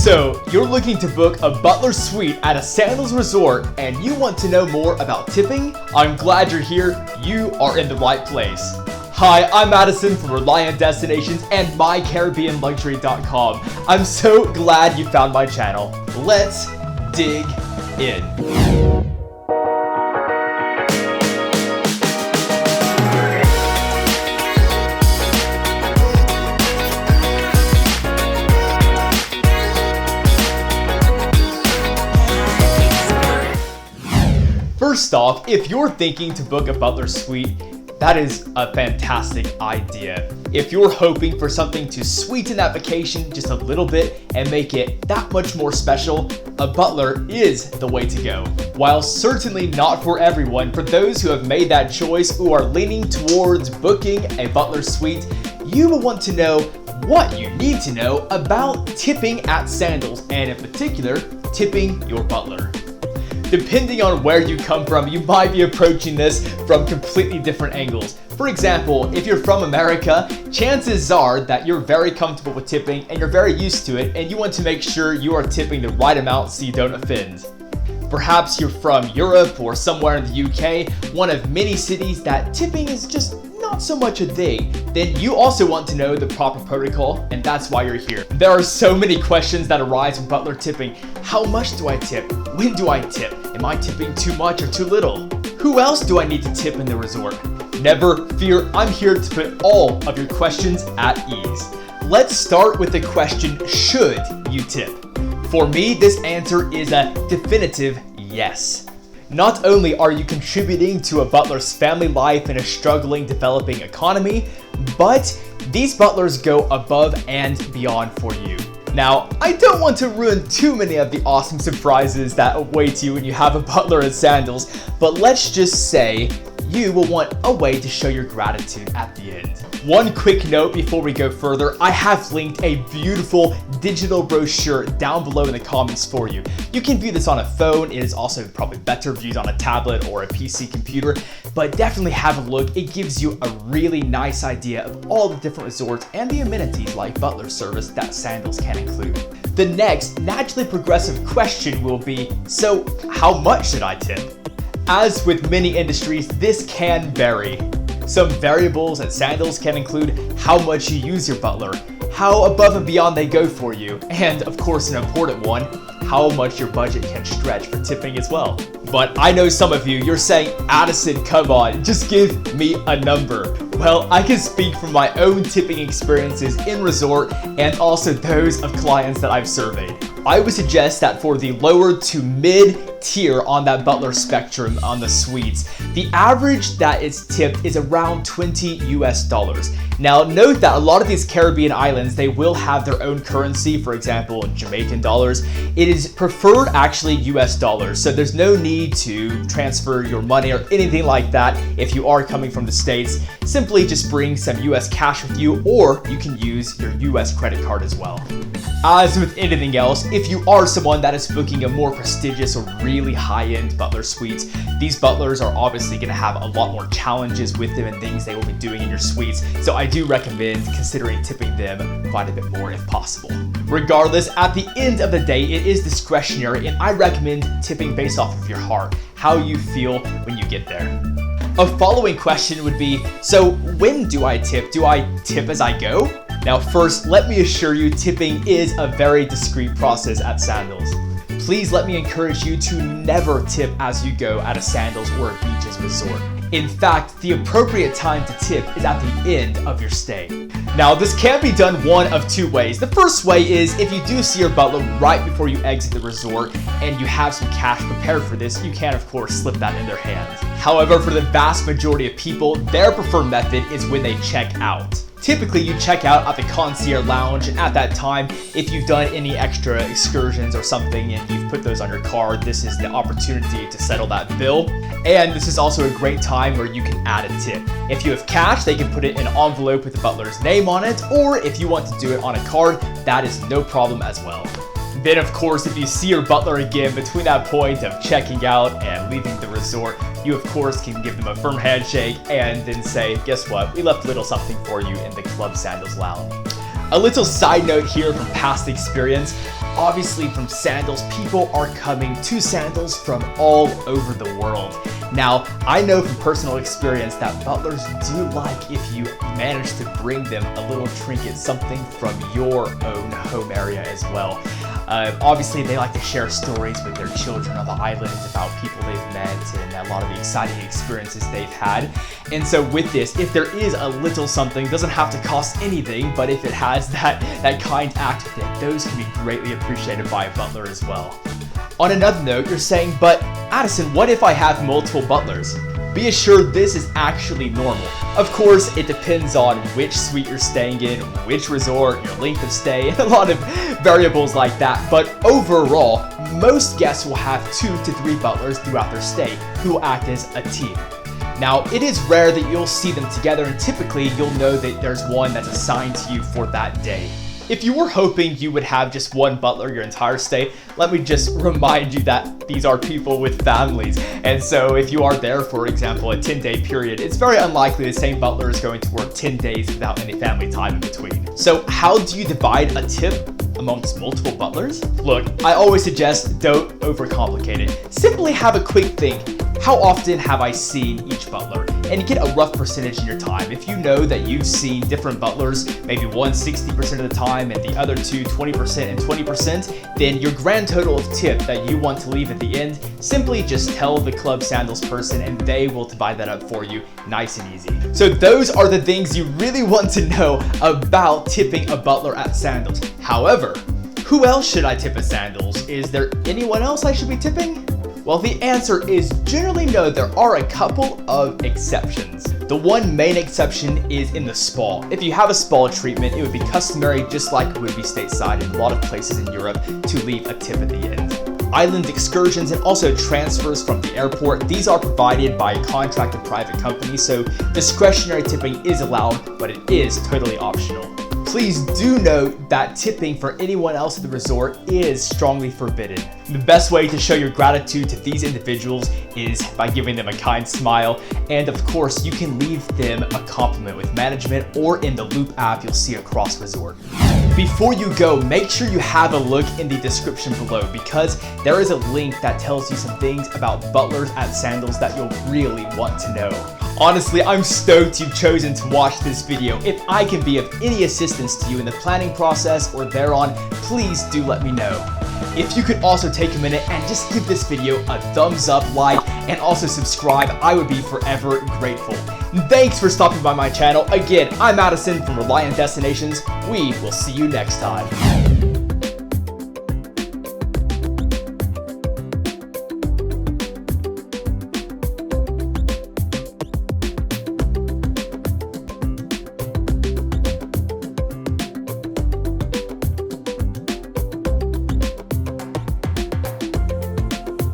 So, you're looking to book a butler suite at a Sandals resort and you want to know more about tipping? I'm glad you're here. You are in the right place. Hi, I'm Madison from Reliant Destinations and MyCaribbeanLuxury.com. I'm so glad you found my channel. Let's dig in. First off, if you're thinking to book a butler suite, that is a fantastic idea. If you're hoping for something to sweeten that vacation just a little bit and make it that much more special, a butler is the way to go. While certainly not for everyone, for those who have made that choice who are leaning towards booking a butler suite, you will want to know what you need to know about tipping at Sandals, and in particular, tipping your butler. Depending on where you come from, you might be approaching this from completely different angles. For example, if you're from America, chances are that you're very comfortable with tipping and you're very used to it, and you want to make sure you are tipping the right amount so you don't offend. Perhaps you're from Europe or somewhere in the UK, one of many cities that tipping is just not so much a thing. Then you also want to know the proper protocol, and that's why you're here. There are so many questions that arise from butler tipping. How much do I tip? When do I tip? Am I tipping too much or too little? Who else do I need to tip in the resort? Never fear, I'm here to put all of your questions at ease. Let's start with the question, should you tip? For me, this answer is a definitive yes. Not only are you contributing to a butler's family life in a struggling, developing economy, but these butlers go above and beyond for you. Now, I don't want to ruin too many of the awesome surprises that await you when you have a butler at Sandals, but let's just say you will want a way to show your gratitude at the end. One quick note before we go further, I have linked a beautiful digital brochure down below in the comments for you. You can view this on a phone. It is also probably better viewed on a tablet or a PC computer, but definitely have a look. It gives you a really nice idea of all the different resorts and the amenities like butler service that Sandals can include. The next naturally progressive question will be, so how much should I tip? As with many industries, this can vary. Some variables at Sandals can include how much you use your butler, how above and beyond they go for you, and of course an important one, how much your budget can stretch for tipping as well. But I know some of you, you're saying, Addison, come on, just give me a number. Well, I can speak from my own tipping experiences in resort and also those of clients that I've surveyed. I would suggest that for the lower to mid tier on that butler spectrum on the suites, the average that is tipped is around $20 US. Now note that a lot of these Caribbean islands, they will have their own currency, for example, Jamaican dollars. It is preferred actually US dollars, so there's no need to transfer your money or anything like that if you are coming from the States. Simply just bring some US cash with you, or you can use your US credit card as well. As with anything else, if you are someone that is booking a more prestigious or really high-end butler suites, these butlers are obviously going to have a lot more challenges with them and things they will be doing in your suites, so I do recommend considering tipping them quite a bit more if possible. Regardless, at the end of the day, it is discretionary, and I recommend tipping based off of your heart, how you feel when you get there. A following question would be, so when do I tip? Do I tip as I go? Now first, let me assure you, tipping is a very discreet process at Sandals. Please let me encourage you to never tip as you go at a Sandals or a Beaches resort. In fact, the appropriate time to tip is at the end of your stay. Now, this can be done one of two ways. The first way is if you do see your butler right before you exit the resort and you have some cash prepared for this, you can of course slip that in their hands. However, for the vast majority of people, their preferred method is when they check out. Typically, you check out at the concierge lounge, and at that time, if you've done any extra excursions or something and you've put those on your card, this is the opportunity to settle that bill. And this is also a great time where you can add a tip. If you have cash, they can put it in an envelope with the butler's name on it, or if you want to do it on a card, that is no problem as well. Then of course, if you see your butler again between that point of checking out and leaving the resort, you of course can give them a firm handshake and then say, guess what, we left a little something for you in the Club Sandals Lounge. A little side note here from past experience. Obviously from Sandals, people are coming to Sandals from all over the world. Now, I know from personal experience that butlers do like if you manage to bring them a little trinket, something from your own home area as well. Obviously, they like to share stories with their children on the island about people they've met and a lot of the exciting experiences they've had. And so with this, if there is a little something, doesn't have to cost anything, but if it has that kind act with it, those can be greatly appreciated by a butler as well. On another note, you're saying, but Addison, what if I have multiple butlers? Be assured this is actually normal. Of course, it depends on which suite you're staying in, which resort, your length of stay, and a lot of variables like that. But overall, most guests will have 2 to 3 butlers throughout their stay who will act as a team. Now, it is rare that you'll see them together, and typically you'll know that there's one that's assigned to you for that day. If you were hoping you would have just one butler your entire stay, let me just remind you that these are people with families. And so if you are there, for example, a 10-day period, it's very unlikely the same butler is going to work 10 days without any family time in between. So how do you divide a tip amongst multiple butlers? Look, I always suggest don't overcomplicate it. Simply have a quick think. How often have I seen each butler? And get a rough percentage in your time. If you know that you've seen different butlers, maybe one 60% of the time and the other two 20% and 20%, then your grand total of tip that you want to leave at the end, simply just tell the Club Sandals person and they will divide that up for you nice and easy. So those are the things you really want to know about tipping a butler at Sandals. However, who else should I tip at Sandals? Is there anyone else I should be tipping? Well, the answer is generally no. There are a couple of exceptions. The one main exception is in the spa. If you have a spa treatment, it would be customary, just like it would be stateside in a lot of places in Europe, to leave a tip at the end. Island excursions and also transfers from the airport, these are provided by a contracted private company, so discretionary tipping is allowed, but it is totally optional. Please do note that tipping for anyone else at the resort is strongly forbidden. The best way to show your gratitude to these individuals is by giving them a kind smile, and of course you can leave them a compliment with management or in the Loop app you'll see across resort. Before you go, make sure you have a look in the description below because there is a link that tells you some things about butlers at Sandals that you'll really want to know. Honestly, I'm stoked you've chosen to watch this video. If I can be of any assistance to you in the planning process or thereon, please do let me know. If you could also take a minute and just give this video a thumbs up, like, and also subscribe, I would be forever grateful. Thanks for stopping by my channel. Again, I'm Addison from Reliant Destinations. We will see you next time.